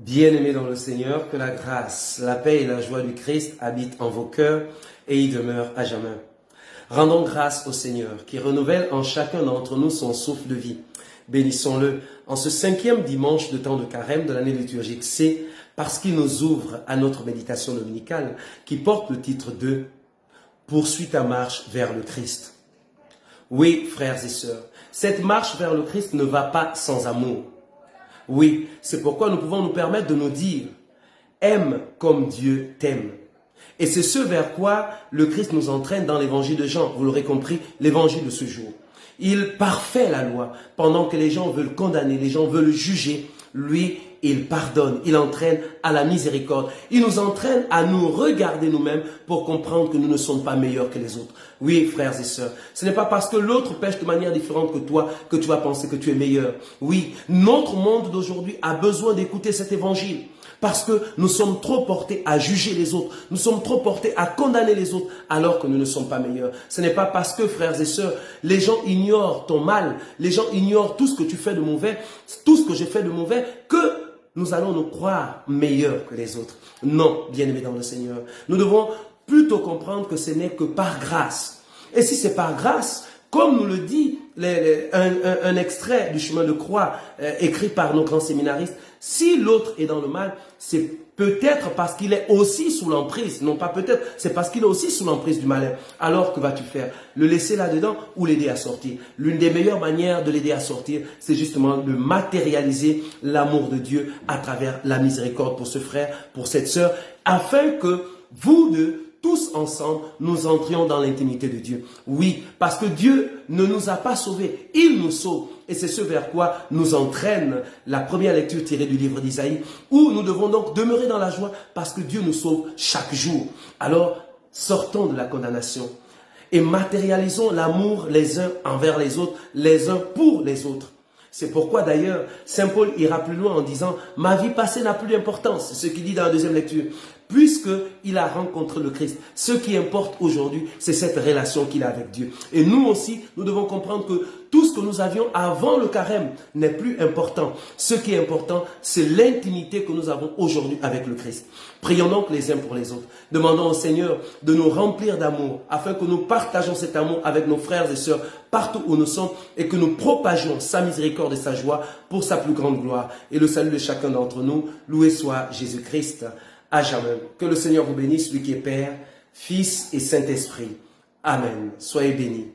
Bien-aimés dans le Seigneur, que la grâce, la paix et la joie du Christ habitent en vos cœurs et y demeurent à jamais. Rendons grâce au Seigneur qui renouvelle en chacun d'entre nous son souffle de vie. Bénissons-le en ce 5e dimanche de temps de carême de l'année liturgique C, parce qu'il nous ouvre à notre méditation dominicale qui porte le titre de « Poursuis ta marche vers le Christ ». Oui, frères et sœurs, cette marche vers le Christ ne va pas sans amour. Oui, c'est pourquoi nous pouvons nous permettre de nous dire « Aime comme Dieu t'aime ». Et c'est ce vers quoi le Christ nous entraîne dans l'évangile de Jean. Vous l'aurez compris, l'évangile de ce jour. Il parfait la loi pendant que les gens veulent condamner, les gens veulent juger. Lui, il pardonne, il entraîne à la miséricorde. Il nous entraîne à nous regarder nous-mêmes pour comprendre que nous ne sommes pas meilleurs que les autres. Oui, frères et sœurs, ce n'est pas parce que l'autre pêche de manière différente que toi que tu vas penser que tu es meilleur. Oui, notre monde d'aujourd'hui a besoin d'écouter cet évangile. Parce que nous sommes trop portés à juger les autres. Nous sommes trop portés à condamner les autres alors que nous ne sommes pas meilleurs. Ce n'est pas parce que, frères et sœurs, les gens ignorent ton mal, les gens ignorent tout ce que tu fais de mauvais, tout ce que je fais de mauvais, que nous allons nous croire meilleurs que les autres. Non, bien-aimés dans le Seigneur. Nous devons plutôt comprendre que ce n'est que par grâce. Et si c'est par grâce, comme nous le dit un extrait du chemin de croix écrit par nos grands séminaristes, si l'autre est dans le mal, c'est peut-être parce qu'il est aussi sous l'emprise. Non pas peut-être, c'est parce qu'il est aussi sous l'emprise du malin. Alors que vas-tu faire? Le laisser là-dedans ou l'aider à sortir? L'une des meilleures manières de l'aider à sortir, c'est justement de matérialiser l'amour de Dieu à travers la miséricorde pour ce frère, pour cette sœur, afin que vous deux, tous ensemble, nous entrions dans l'intimité de Dieu. Oui, parce que Dieu ne nous a pas sauvés, il nous sauve. Et c'est ce vers quoi nous entraîne la première lecture tirée du livre d'Isaïe, où nous devons donc demeurer dans la joie parce que Dieu nous sauve chaque jour. Alors, sortons de la condamnation et matérialisons l'amour les uns envers les autres, les uns pour les autres. C'est pourquoi d'ailleurs, Saint Paul ira plus loin en disant « Ma vie passée n'a plus d'importance », c'est ce qu'il dit dans la deuxième lecture, puisqu'il a rencontré le Christ. Ce qui importe aujourd'hui, c'est cette relation qu'il a avec Dieu. Et nous aussi, nous devons comprendre que tout ce que nous avions avant le carême n'est plus important. Ce qui est important, c'est l'intimité que nous avons aujourd'hui avec le Christ. Prions donc les uns pour les autres. Demandons au Seigneur de nous remplir d'amour, afin que nous partageons cet amour avec nos frères et sœurs partout où nous sommes et que nous propagions sa miséricorde et sa joie pour sa plus grande gloire. Et le salut de chacun d'entre nous, loué soit Jésus-Christ à jamais. Que le Seigneur vous bénisse, lui qui est Père, Fils et Saint-Esprit. Amen. Soyez bénis.